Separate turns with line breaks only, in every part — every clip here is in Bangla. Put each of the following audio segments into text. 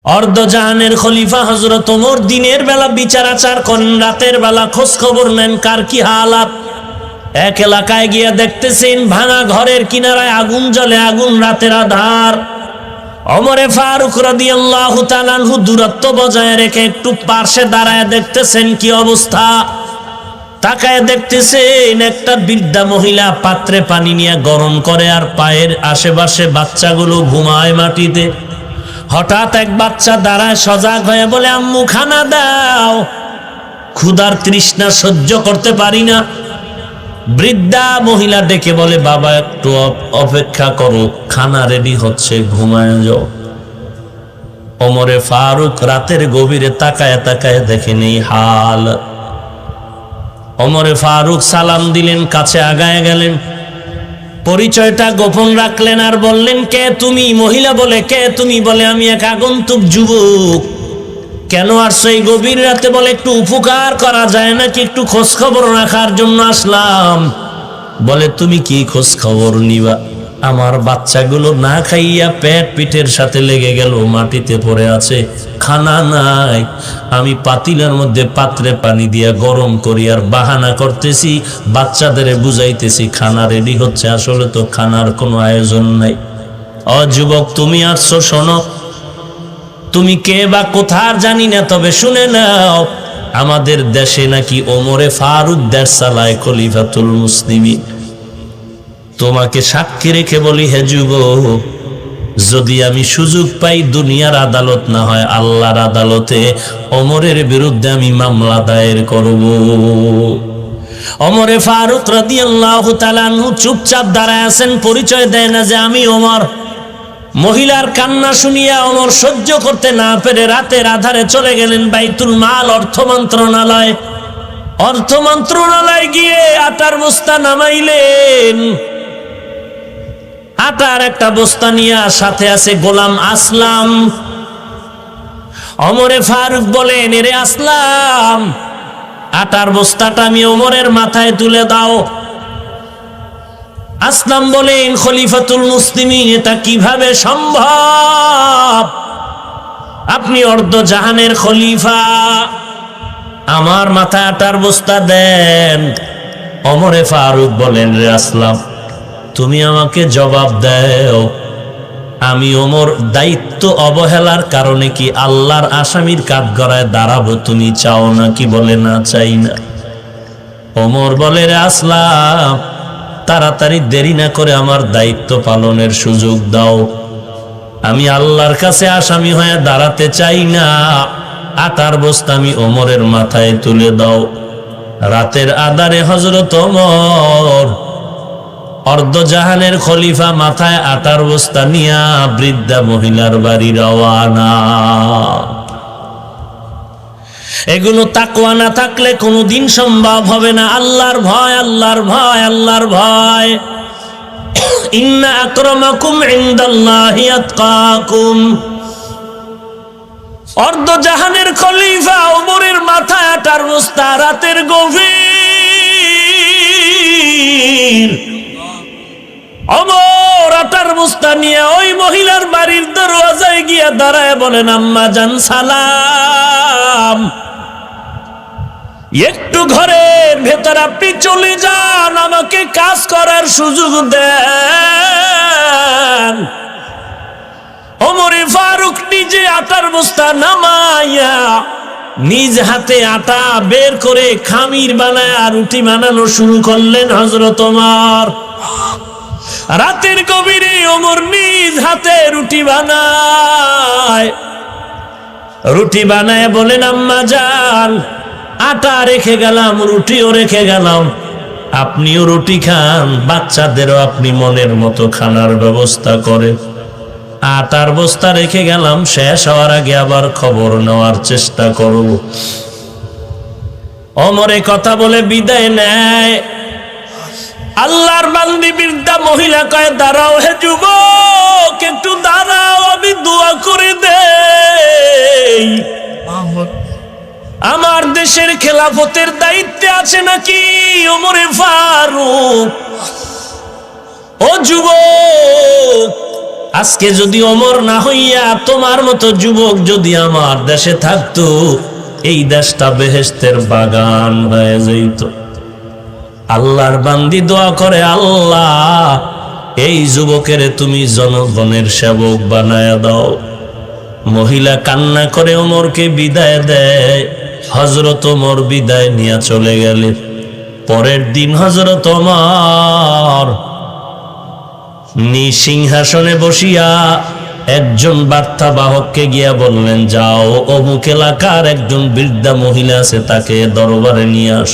অর্ধজাহানের খলিফা হযরত ওমর দিনের বেলা বিচার আচার করেন, রাতের বেলা খোঁজ খবর নেন কার কি হালাত। এক এলাকায় গিয়ে দেখতেছেন ভাঙা ঘরের কিনারায় আগুন জ্বলে, আগুন রাতের আধার। ওমরে ফারুক রাদিয়াল্লাহু তাআলা আনহু দূরত্ব বজায় রেখে একটু পাশে দাঁড়ায় দেখতেছেন কি অবস্থা। তাকায় দেখতেছেন একটা বৃদ্ধা মহিলা পাত্রে পানি নিয়ে গরম করে, আর পায়ের আশেপাশে বাচ্চাগুলো ঘুমায় মাটিতে। হঠাৎ এক বাচ্চা দাঁড়ায় সজাগ হয়ে বলে, আম্মু খানা দাও, ক্ষুধার তৃষ্ণা সহ্য করতে পারি না। বৃদ্ধা মহিলা ডেকে বলে, বাবা একটু অপেক্ষা করো, খানা রেডি হচ্ছে, ঘুমায় যাও। ওমরে ফারুক রাতের গভীরে তাকায় তাকায় দেখেন এই হাল। ওমরে ফারুক সালাম দিলেন, কাছে আগায় গেলেন, পরিচয়টা গোপন রাখলেন আর বললেন, কে তুমি? মহিলা বলে, কে তুমি? বলে, আমি এক আগন্তুক যুবক। কেন আসছো এই গভীর রাতে? বলে, একটু উপকার করা যায় নাকি, একটু খোঁজ খবর রাখার জন্য আসলাম। বলে, তুমি কি খোঁজ খবর নিবা? আমার বাচ্চাগুলো না খাইয়া পেট পিঠের সাথে লেগে গেল, মাটিতে পড়ে আছে, খানা নাই। আমি পাতিলের মধ্যে পাত্রে পানি দিয়া গরম করি আর বাহানা করতেছি, বাচ্চাদের বুঝাইতেছি খানা রেডি হচ্ছে, আসলে তো খানার কোনো আয়োজন নাই। ও যুবক, তুমি আসছো, শোনো, তুমি কে বা কোথার জানি না, তবে শুনে নাও, আমাদের দেশে নাকি ওমরে ফারুক দেশ চালায়, খলিফাতুল মুসলিমিন। তোমাকে সাক্ষী রেখে বলি, হে যুবক, যদি আমি সুযোগ পাই, দুনিয়ার আদালত না হয় আল্লাহর আদালতে ওমরের বিরুদ্ধে আমি মামলা দায়ের করব। ওমরে ফারুক রাদিয়াল্লাহু তাআলা আনহু চুপচাপ দাঁড়ায় আছেন, পরিচয় দেয় না যে আমি ওমর। মহিলার কান্না শুনিয়া ওমর সহ্য করতে না পেরে রাতের আধারে চলে গেলেন বাইতুল মাল, অর্থ মন্ত্রণালয়। অর্থ মন্ত্রণালয় গিয়ে আটার বস্তা নামাইলেন। আটার একটা বস্তা নিয়ে, সাথে আছে গোলাম আসলাম। ওমরে ফারুক বলেন, এরে আসলাম, আটার বস্তাটা আমি ওমরের মাথায় তুলে দাও। আসলাম বলেন, খলিফাতুল মুসলিমিন, এটা কিভাবে সম্ভব? আপনি অর্ধজাহানের খলিফা, আমার মাথায় আটার বস্তা দেন। ওমরে ফারুক বলেন, রে আসলাম, তুমি আমাকে জবাব দাও, আমি ওমর দায়িত্ব অবহেলার কারণে কি আল্লাহর আসামির কাঠগড়ায় দাঁড়াবো তুমি চাও নাকি? বলে, না, চাই না। ওমর বলে, রে আসলাম, তাড়াতাড়ি দেরি না করে আমার দায়িত্ব পালনের সুযোগ দাও, আমি আল্লাহর কাছে আসামি হয়ে দাঁড়াতে চাই না। আটার বস্তা আমি ওমরের মাথায় তুলে দাও। রাতের আধারে হযরত ওমর অর্ধজাহানের খলিফা মাথায় আটার বস্তা নিয়া বৃদ্ধা মহিলার বাড়ি রওয়ানা। এগুলো তাকওয়া না থাকলে কোনোদিন সম্ভব হবে না। আল্লাহর ভয়, আল্লাহর ভয়, আল্লাহর ভয়। ইন্না আকরামাকুম ইনদাল্লাহি আতকাকুম। অর্ধজাহানের খলিফা ওমরের মাথায় আটার বস্তা, রাতের গভীর। ওমর আটার বস্তা নিয়ে ওই মহিলার বাড়ির দরওয়াজায় গিয়া দাঁড়ায় বলেন, আম্মা জান সালাম, একটু ঘরের ভেতর আপনি চলে যান, আমাকে কাজ করার সুযোগ দেন। ওমরে ফারুক নিজে আটার বস্তা নামাইয়া নিজ হাতে আটা বের করে খামির বানায় রুটি বানানো শুরু করলেন। হযরত ওমর রাতের গভীরে ওমর নিজ হাতে রুটি বানায় বলেন, আম্মা জান, আটা রেখে গেলাম, রুটিও রেখে গেলাম, আপনিও রুটি খান, বাচ্চাদেরও আপনি মনের মতো খানার ব্যবস্থা করেন। আটার বস্তা রেখে গেলাম, শেষ হওয়ার আগে আবার খবর নেওয়ার চেষ্টা করব। ওমরে কথা বলে বিদায় নেয়। আল্লাহর বান্দি বৃদ্ধা মহিলা কয়, দাঁড়াও হে যুবক, একটু দাঁড়াও, আমি দোয়া করে দেই। আমার দেশের খেলাফতের দায়িত্বে আছে নাকি ওমরে ফারুক? ও যুবক, আজকে যদি ওমর না হইয়া তোমার মতো যুবক যদি আমার দেশে থাকতো, এই দেশটা বেহেশতের বাগান হয়ে যেত। আল্লাহর বান্দি দোয়া করে, আল্লাহ এই যুবকের তুমি জনগণের সেবক বানায়া দাও। মহিলা কান্না করে ওমরকে বিদায় দেয়। হযরত ওমর বিদায় নিয়ে চলে গেলেন। পরের দিন হযরত ওমর সিংহাসনে বসিয়া একজন বার্তাবাহককে গিয়া বললেন, যাও অমুক এলাকার একজন বৃদ্ধা মহিলা আছে, তাকে দরবারে নিয়ে আস।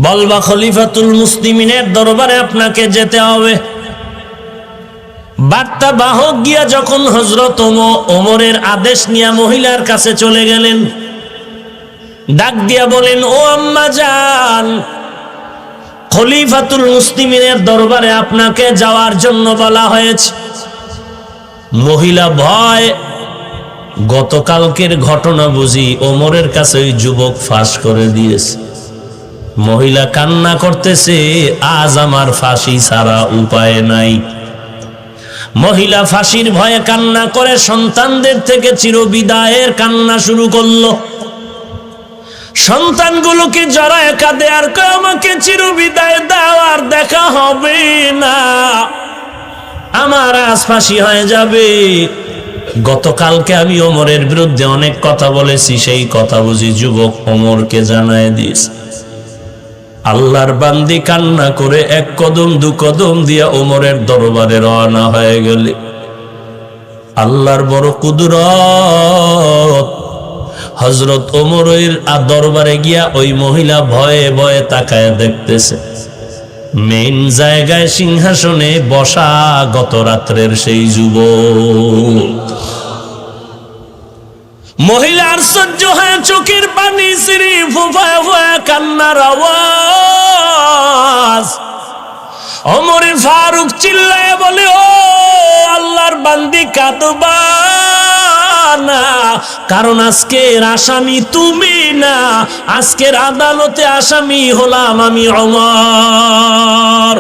বলবা খলিফাতুল মুসলিমিনের দরবারে আপনাকে যেতে হবে। বার্তাবাহক গিয়া যখন হযরত ওমরের আদেশ নিয়ে মহিলার কাছে চলে গেলেন, ডাক দিয়া বলেন, ও আম্মা জান, খলিফাতুল মুসলিমিনের দরবারে আপনাকে যাওয়ার জন্য বলা হয়েছে। মহিলা ভয়, গতকালকের ঘটনা বুঝি ওমরের কাছে ওই যুবক ফাঁস করে দিয়েছে। মহিলা কান্না করতেছে, আজ আমার ফাঁসি ছাড়া উপায় নাই। মহিলা ফাঁসির ভয়ে কান্না করে সন্তানদের থেকে চিরবিদায়ের কান্না শুরু করলো। সন্তানগুলোকে জড়ায় কাঁদে আর কয়, আমাকে চিরবিদায় দাও, আর দেখা হবে না, আমার আজ ফাঁসি হয়ে যাবে। গতকালকে আমি ওমরের বিরুদ্ধে অনেক কথা বলেছি, সেই কথা বুঝি যুবক ওমরকে জানায় দিস। আল্লাহর বান্দি কান্না করে এক কদম দু কদম দিয়া ওমরের দরবারে রওনা হয়ে গেলে। আল্লাহর বড় কুদরত, হযরত ওমরের দরবারে গিয়া ওই মহিলা ভয়ে ভয়ে তাকায় দেখতেছে। মেন জায়গায় সিংহাসনে বসা গত রাত্রের সেই যুবক। মহিলার সহ্য হয় চোখের পানি সিঁড়ি ফুফায় ফুফায় কান্নার আওয়াজ। ওমরে ফারুক চিল্লায় বলে, ও আল্লাহর বান্দি কাঁদবা না, কারণ আজকের আসামি তুমি না, আজকের আদালতে আসামি হলাম আমি ওমর।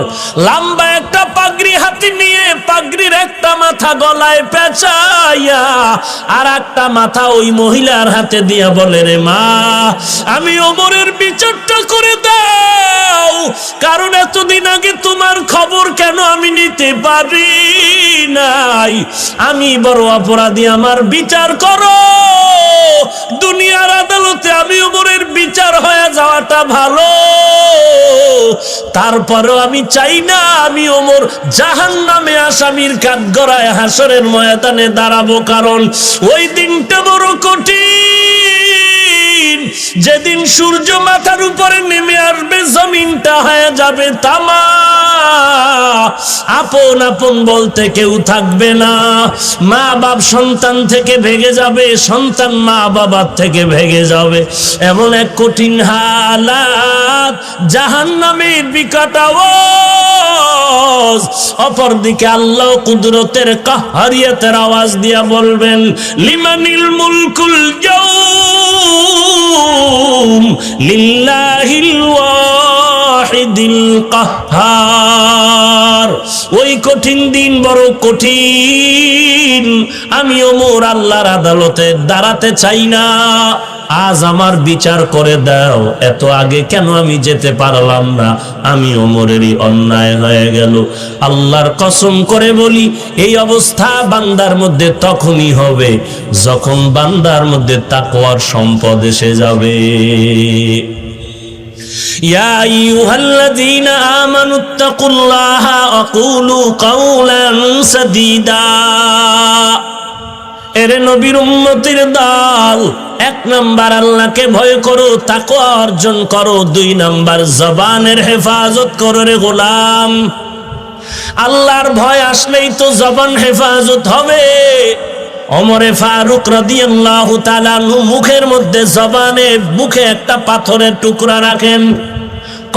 লম্বা একটা পাগড়ি হাতে নিয়ে পাগড়ির একটা মাথা গলায় পেঁচাইয়া আর একটা মাথা ওই মহিলার হাতে দিয়া বলে, রে মা, আমি ওমরের বিচারটা করে দাও, কারণ এতদিন আগে তোমার খবর কেন আমি নিতে পারি নাই, আমি বড় অপরাধী, আমার বিচার করো। দুনিয়ার আদালতে আমি ওমরের বিচার হয়ে যাওয়াটা ভালো, তারপরও আমি চাই না আমি ওমর জাহান্নামে আসামির কাঠগড়ায় হাসরের ময়দানে দাঁড়াবো, কারণ ওই দিনটা বড় কঠিন, যেদিন সূর্য মাথার উপরে নেমে আসবে, জমিনটা হয়ে যাবে তামা, আপন আপন বলতে কেউ থাকবে না, মা বাপ সন্তান থেকে ভেগে যাবে, সন্তান মা বাবার থেকে ভেগে যাবে, এমন এক কঠিন হালাত, জাহান্নামের বিকট আওয়াজ। অপরদিকে আল্লাহ কুদরতের কাহারিয়াতের আওয়াজ দিয়া বলবেন, লিমানিল মুলকুল ইয়াউম লিল্লাহিল ওয়াহিদিল কাহ্হার। ওই কঠিন দিন বড় কঠিন, আমি ওমর আল্লাহর আদালতে দাঁড়াতে চাই না, আজ আমার বিচার করে দাও। এত আগে কেন আমি যেতে পারলাম না, আমি ওমরেরই অন্যায় হয়ে গেল। আল্লাহর কসম করে বলি, এই অবস্থা বান্দার মধ্যে তখনই হবে যখন বান্দার মধ্যে তাকওয়ার সম্পদ এসে যাবে। ইয়া আইয়ুহাল্লাযীনা আমানুত্তাকুল্লাহা ওয়া কুলু কাওলান সাদীদা। এরে নবীর উম্মতের দল, 1 নাম্বার আল্লাহকে ভয় করো, তাকওয়া অর্জন করো, 2 নাম্বার জবানের হেফাজত করো রে গোলাম। আল্লাহর ভয় আসলেই তো জবান হেফাজত হবে। ওমরে ফারুক রাদিয়াল্লাহু তাআলা মুখের মধ্যে জবানে মুখে একটা পাথরের টুকরা রাখেন,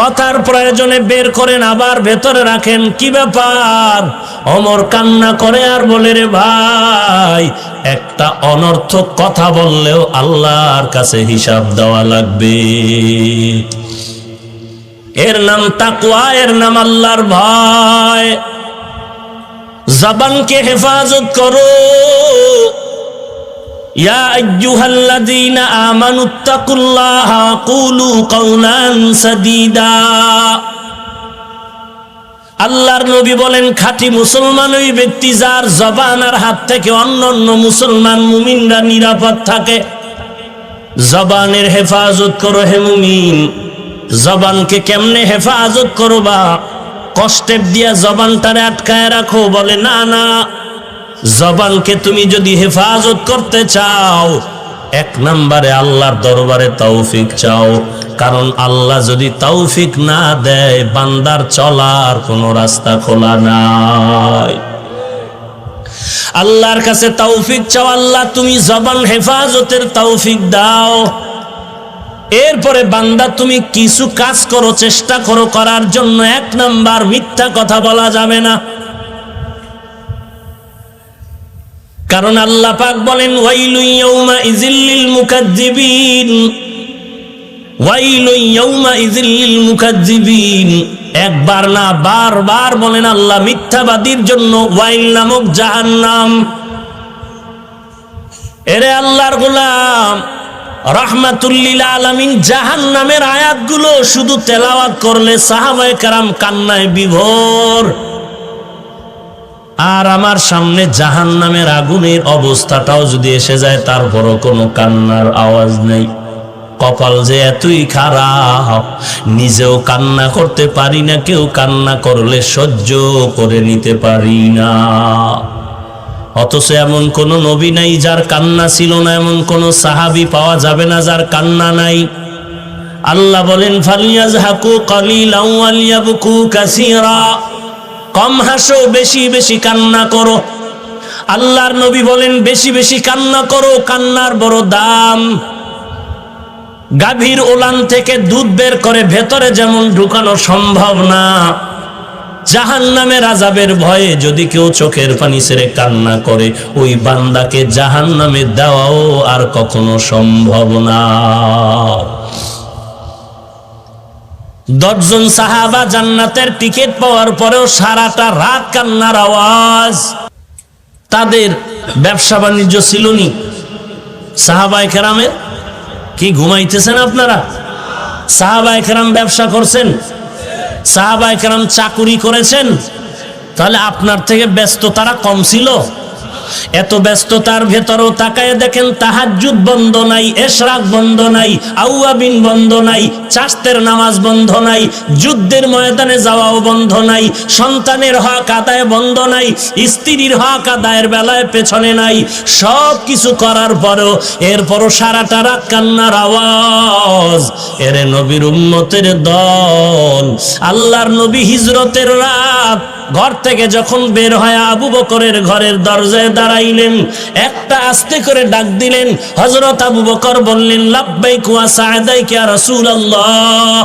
কথার প্রয়োজনে বের করেন, আবার ভেতরে রাখেন। কি ব্যাপার? ওমর কান্না করে আর বলে, রে ভাই, একটা অনর্থক কথা বললেও আল্লাহর কাছে হিসাব দেওয়া লাগবে। এর নাম তাকওয়া, এর নাম আল্লাহর ভয়। জবানকে হেফাজত করো। ইয়া আইয়ুহাল্লাযীনা আমানুত্তাকুল্লাহা কুলু কাওলান সাদীদা। আল্লাহর নবী বলেন, খাঁটি মুসলমান ওই ব্যক্তি যার জবানের হাত থেকে অন্যান্য মুসলমান মুমিনরা নিরাপদ থাকে। জবানের হেফাজত করো হে মুমিন। জবানকে কেমনে হেফাজত করবা? কষ্টের দিয়া জবানটারে আটকায় রাখো? বলে না না, জবানকে তুমি যদি হেফাজত করতে চাও, এক নম্বরে আল্লাহর দরবারে তৌফিক চাও। কারণ আল্লাহ যদি তৌফিক না দেয়, বান্দার চলার কোনো রাস্তা খোলা নাই। আল্লাহর কাছে তৌফিক চাও, আল্লাহ তুমি জবান হেফাজতের তৌফিক দাও। এরপরে বান্দা তুমি কিছু কাজ করো, চেষ্টা করো করার জন্য। এক নাম্বার, মিথ্যা কথা বলা যাবে না। কারণ আল্লাহ পাক বলেন, ওয়াইলুন ইয়াউমাইযিল লিল মুকাজ্জিবিন, ওয়াইলুন ইয়াউমাইযিল লিল মুকাজ্জিবিন। একবার না, বারবার বলেন আল্লাহ মিথ্যাবাদীর জন্য ওয়াইল নামক জাহান্নাম। এরে আল্লাহর গোলাম, রাহমাতুল লিল আলামিন জাহান্নামের আয়াতগুলো শুধু তেলাওয়াত করলে সাহাবায়ে কেরাম কান্নায় বিভোর। আর আমার সামনে জাহান্নামের আগুনের অবস্থাটাও যদি এসে যায়, তারপরও কোনো কান্নার আওয়াজ নেই। কপাল যে এতই খারাপ, নিজেও কান্না করতে পারি না, কেউ কান্না করলে সহ্য করে নিতে পারি না। অথচ এমন কোন নবী নাই যার কান্না ছিল না, এমন কোন সাহাবী পাওয়া যাবে না যার কান্না নাই। আল্লাহ বলেন, ফালিয়াজহাকু কালিলান ওয়ালিয়াবকু কাসীরা। কম হাসো, বেশি বেশি কান্না করো। আল্লাহর নবী বলেন, বেশি বেশি কান্না করো, কান্নার বড় দাম। গাভীর ওলান থেকে দুধ বের করে ভেতরে যেমন ঢুকানো সম্ভব না, জাহান্নামের আযাবের ভয়ে যদি কেউ চোখের পানি ছেড়ে কান্না করে, ওই বান্দাকে জাহান্নামে দেওয়াও আর কখনো সম্ভব না। 10 জন সাহাবা জান্নাতের টিকিট পাওয়ার পরেও সারাটা রাত কান্নার আওয়াজ। তাদের ব্যবসা বাণিজ্য ছিল নি? সাহাবায়ে কেরামের কি ঘুমাইতেছেন আপনারা? সাহাবায়ে কেরাম ব্যবসা করছেন, সাহাবায়ে কেরাম চাকুরি করেছেন। তাহলে আপনার থেকে ব্যস্ততারা কম ছিল? এত ব্যস্ততার ভেতরেও তাকায় দেখেন, তাহাজ্জুদ বন্ধ নাই, ইশরাক বন্ধ নাই, আউয়াবিন বন্ধ নাই, চাষতের নামাজ বন্ধ নাই, যুদ্ধের ময়দানে যাওয়াও বন্ধ নাই, সন্তানের হক আদায় বন্ধ নাই, স্ত্রীর হক আদায়ের বেলায় পেছনে নাই। সব কিছু করার পরেও এরপরও সারাটা রাত কান্নার আওয়াজ। এরে নবীর উম্মতের দল, আল্লাহর নবী হিজরতের রাত ঘর থেকে যখন বের হয় আবু বকরের ঘরের দরজায় দাঁড়াইলেন, একটা আস্তে করে ডাক দিলেন। হযরত আবু বকর বললেন, লাব্বাইক ওয়া সা'দাইক ইয়া রাসূলুল্লাহ।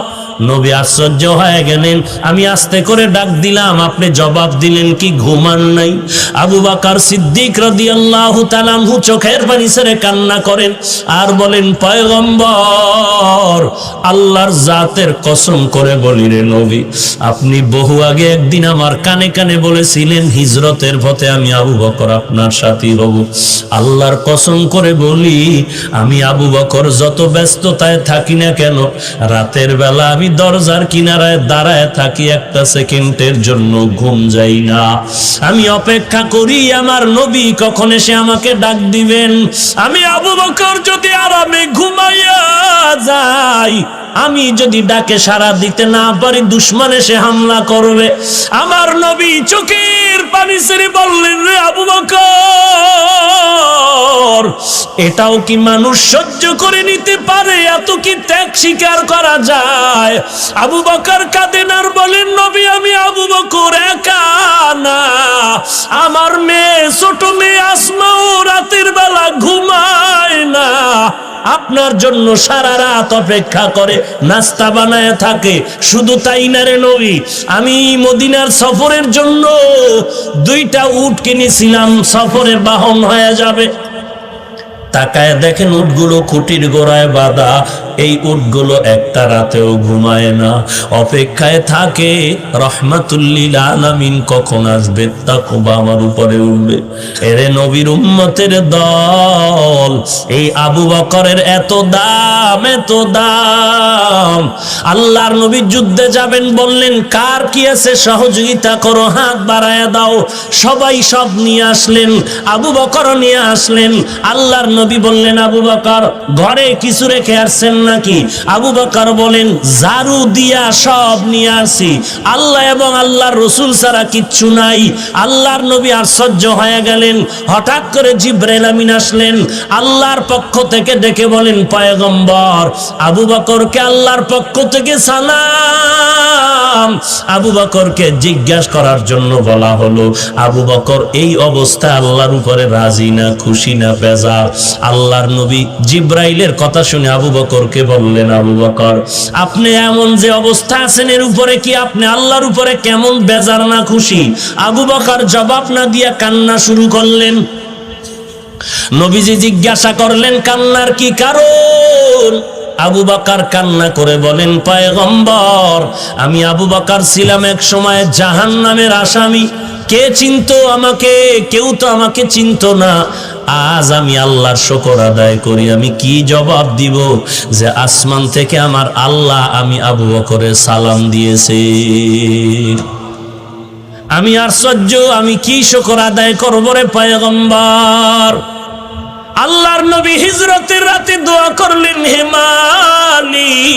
নবী আশ্চর্য হয়ে গেলেন, আমি আস্তে করে ডাক দিলাম, আপনি জবাব দিলেন কি? ঘুমান নাই? আবু বকর সিদ্দিক রাদিয়াল্লাহু তাআলা আনহু চোখের পানি ছেড়ে কান্না করেন আর বলেন, পয়গম্বর, আল্লাহর জাতের কসম করে বলি রে নবী, আপনি বহু আগে একদিন আমার কানে কানে বলেছিলেন, হিজরতের পথে আমি আবু বকর আপনার সাথী হব। আল্লাহর কসম করে বলি, আমি আবু বকর যত ব্যস্ততায় থাকি না কেন, রাতের বেলা আমি দরজার কিনারায় দাঁড়ায় থাকি, একটা সেকেন্ডের জন্য ঘুম যাই না। আমি অপেক্ষা করি আমার নবী কখন এসে আমাকে ডাক দিবেন। আমি আবু বকর যদি আরামে ঘুমাইয়া যাই, আমি যদি ডাকে সাড়া দিতে না পারি, দুশমন এসে হামলা করবে। আমার নবী চোখের পানি ছেড়ে বললেন, রে আবু বকর, এটাও কি মানুষ সহ্য করে নিতে পারে? এত কি ত্যাগ স্বীকার করা যায়? আবু বকর কাঁদেন আর বলেন, নবী, আমি আবু বকর একা না, আমার মেয়ে, ছোট মেয়ে আসমাও রাতের বেলা ঘুমায় না, আপনার জন্য সারা রাত অপেক্ষা করে, নাস্তা বানায় থাকে। শুধু তাই না রে নবী, আমি মদিনার সফরের জন্য 2টা উট কিনেছিলাম, সফরে বাহন হয়ে যাবে। তাকায় দেখেন উটগুলো খুঁটির গোড়ায় বাঁধা, এই উটগুলো একটা রাতেও ঘুমায় না, অপেক্ষায় থাকে রহমাতুল লিল আলামিন কখন আসবে, তাকওয়া আমার উপরে উঠবে। এরে নবীর উম্মতের দল, এই আবু বকরের এত দাম, এত দাম। আল্লাহর নবী যুদ্ধে যাবেন, বললেন কার কি আছে সহযোগিতা করো, হাত বাড়ায়া দাও। সবাই সব নিয়ে আসলেন, আবু বকর নিয়ে আসলেন। আল্লাহর নবী বললেন, আবু বকর ঘরে কিছু রেখে আসছেন নাকি? আবু বকর বলেন, ঝাড়ু দিয়া সব নিয়ে আসি, আল্লাহ এবং আল্লাহর রাসূল ছাড়া কিচ্ছু নাই। আল্লাহর নবী আশ্চর্য হয়ে গেলেন। হঠাৎ করে জিবরাইল আমিন আসলেন, আল্লাহর পক্ষ থেকে ডেকে বলেন, পয়গম্বর আবু বকরকে আল্লাহর পক্ষ থেকে সালাম। আবু বকরকে জিজ্ঞাসা করার জন্য বলা হলো, আবু বকর এই অবস্থা আল্লাহর উপরে রাজি না, খুশি না, বেজার? আল্লাহর নবী জিবরাইলের কথা শুনে আবু বকরকে বললেন, আবু বকর আপনি এমন যে অবস্থা আছেন, এর উপরে কি আপনি আল্লাহর উপরে কেমন বেজার না খুশি? আবু বকর জবাব না দিয়া কান্না শুরু করলেন। নবীজি জিজ্ঞাসা করলেন, কান্নার কি কারণ? আবু বকর কান্না করে বলেন, পয়গম্বর আমি আবু বকর ছিলাম এক সময় জাহান্নামের আসামি। কে চিনতো আমাকে? কেউ তো আমাকে চিনতো না। আজ আমি আল্লাহর শুকর আদায় করি, আমি কি জবাব দিব যে আসমান থেকে আমার আল্লাহ আমি আবু বকরের সালাম দিয়েছে? আমি আশ্চর্য, আমি কি শুকর আদায় করবো রে পয়গম্বর? আল্লাহর নবী হিজরতের রাতে দোয়া করলেন, হে মালিক,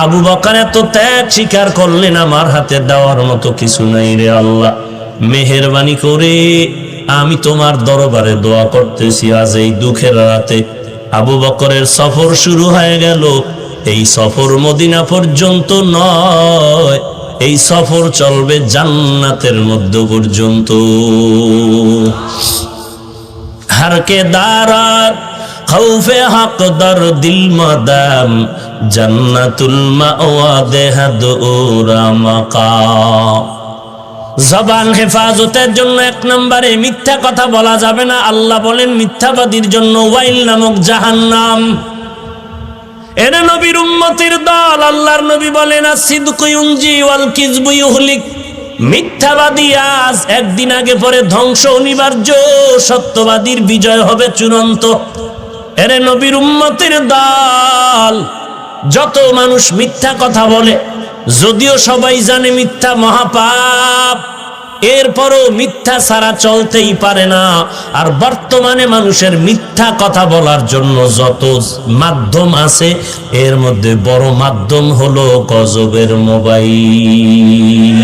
আবু বকর এত ত্যাগ স্বীকার করলেন, আমার হাতে দেওয়ার মতো কিছু নাই রে আল্লাহ, মেহেরবানি করে আমি তোমার দরবারে দোয়া করতেছি, আজ এই দুঃখের রাতে আবু বকরের সফর শুরু হয়ে গেল। এই সফর মদিনা পর্যন্ত নয়, এই সফর চলবে জান্নাতের মধ্য পর্যন্ত। হারকে দারাত খৌফে হক দর দিল মাদাম, জান্নাতুল মাওয়া দেহাদ ওরা মাকাম। জবান হেফাজতের জন্য এক নম্বরে মিথ্যা কথা বলা যাবে না। আল্লাহ বলেন মিথ্যাবাদীর জন্য ওয়াইল নামক জাহান্নাম। এর নবীর উম্মতের দল, আল্লাহর নবী বলেন আসিদকু ইউনজি ওয়াল কিযবু ইউহলিক। মিথ্যাবাদী আজ একদিন আগে পরে ধ্বংস অনিবার্য, সত্যবাদীর বিজয় হবে চূড়ান্ত। এর নবীর উম্মতের দল, যত মানুষ মিথ্যা কথা বলে, যদিও সবাই জানে মিথ্যা মহাপাপ, এরপরও মিথ্যা ছাড়া চলতেই পারে না। আর বর্তমানে মানুষের মিথ্যা কথা বলার জন্য যত মাধ্যম আছে, এর মধ্যে বড় মাধ্যম হলো গজবের মোবাইল।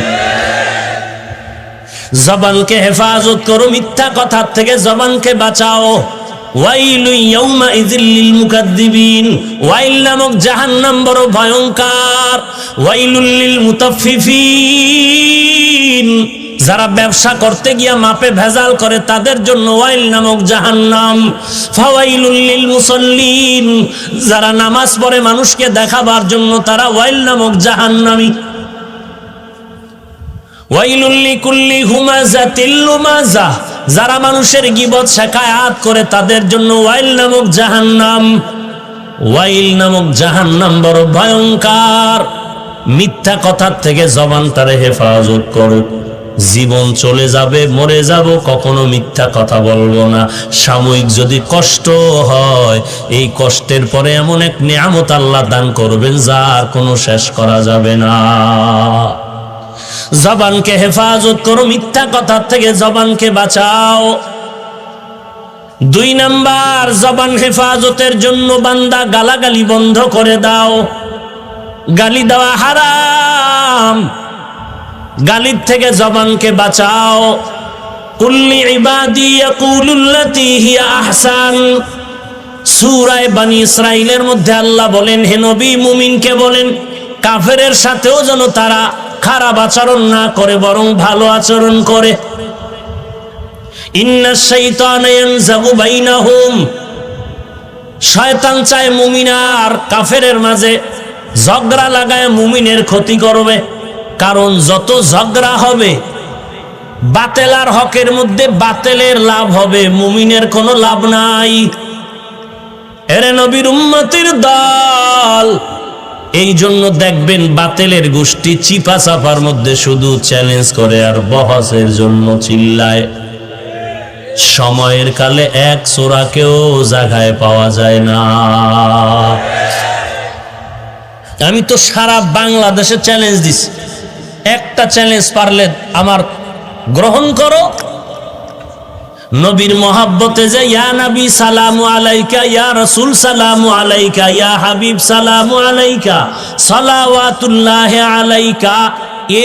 জবানকে হেফাজত করো, মিথ্যা কথার থেকে জবানকে বাঁচাও। ওয়াইলু ইয়াউমাইযিল লিল মুকাদ্দিবিন, ওয়াইল নামক জাহান্নাম বড় ভয়ঙ্কর। ওয়াইলুল লিল মুতাফফিফিন, যারা ব্যবসা করতে গিয়া মাপে ভেজাল করে তাদের জন্য ওয়াইল নামক জাহান্নাম। ফাওয়াইলুল লিল মুসাল্লিন, যারা নামাজ পড়ে মানুষকে দেখাবার জন্য তারা ওয়াইল নামক জাহান্নামী। ওয়াইলুল লিকুল্লি হুমাযাতিল লুমাযা, যারা মানুষের গীবত শিকায়াত করে তাদের জন্য ওয়াইল নামক জাহান্নাম। ওয়াইল নামক জাহান্নাম বড় ভয়ঙ্কর। মিথ্যা কথার থেকে জবানটারে হেফাজত করো। জীবন চলে যাবে, মরে যাব, কখনো মিথ্যা কথা বলবো না। সাময়িক যদি কষ্ট হয়, এই কষ্টের পরে এমন এক নিয়ামত আল্লাহ দান করবেন যার কোনো শেষ করা যাবে না। জবানকে হেফাজত করো, মিথ্যা কথার থেকে জবানকে বাঁচাও। 2 নাম্বার, জবান হেফাজতের জন্য বান্দা গালাগালি বন্ধ করে দাও। গালি দেওয়া হারাম, গালির থেকে জবানকে বাঁচাও। কুল্লি ইবাদি ইয়াকুলুল্লাতী হিয়া আহসান, সূরা বনী ইসরাঈলের মধ্যে আল্লাহ বলেন, হে নবী মুমিনকে বলেন কাফেরের সাথেও যেন তারা খারাপ আচরণ না করে, বরং ভালো আচরণ করে। ইন্নাশ শাইতানা ইয়ানজাগু বাইনাহুম, শয়তান চায় মুমিন আর কাফেরের মাঝে ঝগড়া লাগায় মুমিনের ক্ষতি করবে। কারণ যত ঝগড়া হবে, বাতিল আর হকের মধ্যে বাতিলের লাভ হবে, মুমিনের কোনো লাভ নাই। এরে নবীর উম্মতের দল, এই জন্য দেখবেন বাতিলের গোষ্ঠী চিপা চাপার মধ্যে শুধু চ্যালেঞ্জ করে আর বহসের জন্য চিল্লায়। সময়ের কালে এক সোরাকেও জায়গায় পাওয়া যায় না। আমি তো সারা বাংলাদেশে চ্যালেঞ্জ দিছি, একটা চ্যালেঞ্জ পারলে আমার গ্রহণ করো। নবীর মহাব্বতে যে ইয়া নবী সালামু আলাইকা, ইয়া রাসূল সালামু আলাইকা, ইয়া হাবিব সালামু আলাইকা, সালাওয়াতুল্লাহি আলাইকা,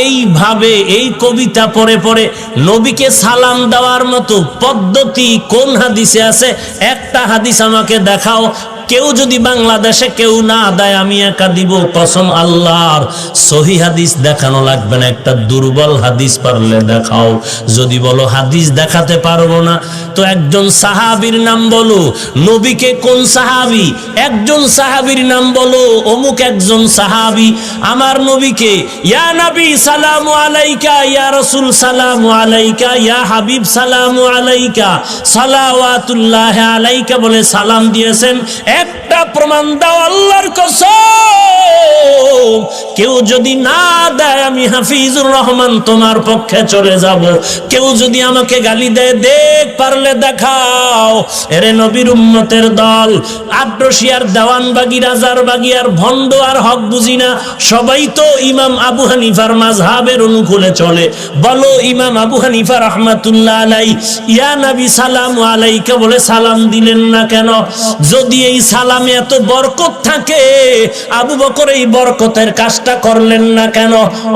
এইভাবে এই কবিতা পড়ে পড়ে নবীকে সালাম দেওয়ার মতো পদ্ধতি কোন হাদিসে আছে? একটা হাদিস আমাকে দেখাও। কেউ যদি বাংলাদেশে কেউ না দেয়, আমি একা দিব, কসম আল্লাহর। সহি হাদিস দেখানো লাগবে না, একটা দুর্বল হাদিস পারলে দেখাও। যদি বলো হাদিস দেখাতে পারবো না, তো একজন সাহাবীর নাম বলো। নবীকে কোন সাহাবী? একজন সাহাবীর নাম বলো, অমুক একজন সাহাবী আমার নবীকে ইয়া নবী সালামু আলাইকা, ইয়া রাসূল সালামু আলাইকা, ইয়া হাবিব সালামু আলাইকা, সালাওয়াতুল্লাহি আলাইকা বলে সালাম দিয়েছেন। একটা প্রমাণ দাও আল্লাহর কসম। কেউ যদি না দেয়, আমি হাফিজুর রহমান তোমার পক্ষে চলে যাব। কেউ যদি আমাকে গালি দেয়, দেখ পারলে দেখাও। এরে নবীর উম্মতের দল, আট্রসিয়ার দেওয়ানবাগি, রাজারবাগি আর ভণ্ড আর হক বুঝি না, সবাই তো ইমাম আবু হানিফার মাযহাবের অনুকূলে চলে। বলো ইমাম আবু হানিফা রাহমাতুল্লাহ আলাইহি ইয়া নবী সালামু আলাইকা বলে সালাম দিলেন না কেন? যদি এই সালামে এত বরকত থাকে, আবু বকর এই বরকতের কাজটা করলেন না কেন?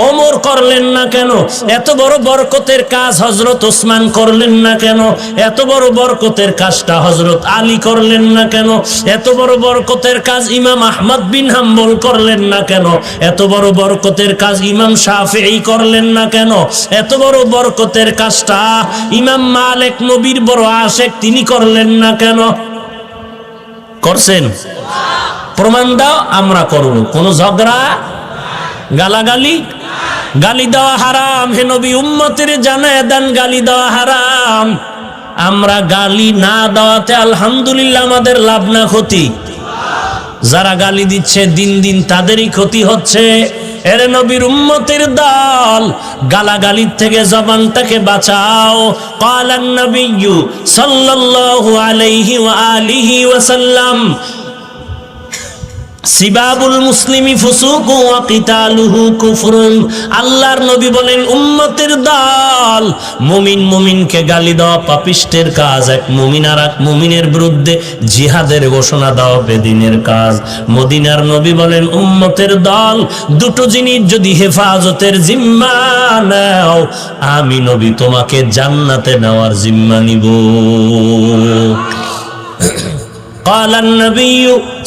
ওমর করলেন না কেন? এত বড় বরকতের কাজ হযরত ওসমান করলেন না কেন? এত বড় বরকতের কাজটা হযরত আলী করলেন না কেন? এত বড় বরকতের কাজ ইমাম আহমদ বিন হাম্বল করলেন না কেন? এত বড় বরকতের কাজ ইমাম শাফিঈ করলেন না কেন? এত বড় বরকতের কাজটা ইমাম মালিক, নবীর বড় আশেক, তিনি করলেন না কেন? করছেন? প্রমাণ দাও, আমরা করব। কোন ঝগড়া, গালাগালি? গালি দেওয়া হারাম। হে নবী, উম্মতের জানায় দেন গালি দেওয়া হারাম। আমরা গালি না দেওয়াতে আলহামদুলিল্লাহ আমাদের লাভ না ক্ষতি? যারা গালি দিচ্ছে দিন দিন তাদেরই ক্ষতি হচ্ছে। এর নবীর উম্মতের দল, গালাগালির থেকে জবানটাকে বাঁচাও। ক্বালান নবিয়্যু সাল্লাল্লাহু আলাইহি ওয়া আলিহি ওয়াসাল্লাম, সিবাবুল মুসলিমি ফুসুকু ওয়া কিতালুহু কুফরুন। আল্লাহর নবী বলেন, উম্মতের দল, মুমিন মুমিনকে গালি দেওয়া পাপিষ্টের কাজ। এক মুমিন আর এক মুমিনের বিরুদ্ধে জিহাদের ঘোষণা দেওয়া বেদিনের কাজ। মদিনার নবী বলেন, উম্মতের দল, দুটো জিনিস যদি হেফাজতের জিম্মা নাও, আমি নবী তোমাকে জান্নাতে নেওয়ার জিম্মা নিব। قال النبي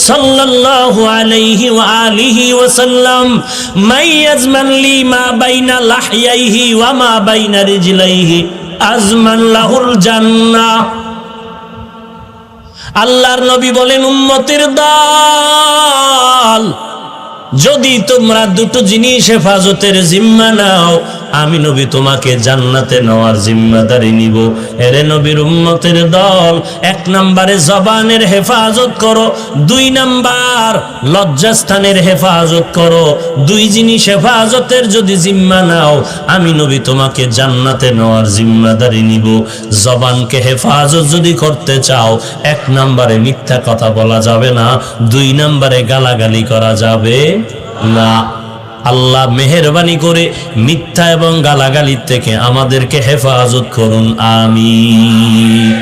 صلى الله عليه وآله وسلم من يزمن لي ما بين لحييه وما بين رجليه أزمن له الجنة। আল্লাহর নবী বলেন, উম্মতের দল, যদি তোমরা দুটো জিনিস হেফাজতের জিম্মা নাও, আমি নবী তোমাকে জান্নাতে নেওয়ার জিম্মাদারি নিব। এরে নবীর উম্মতের দল, এক নম্বরে জবানের হেফাজত করো, দুই নাম্বার লজ্জাস্থানের হেফাজত করো। দুই জিনিস হেফাজতের যদি জিম্মা নাও, আমি নবী তোমাকে জান্নাতে নেওয়ার জিম্মাদারি নিব। জবানকে হেফাজত যদি করতে চাও, এক নম্বরে মিথ্যা কথা বলা যাবে না, দুই নম্বরে গালাগালি করা যাবে না। আল্লাহ মেহেরবানি করে মিথ্যা এবং গালাগালির থেকে আমাদেরকে হেফাজত করুন, আমিন।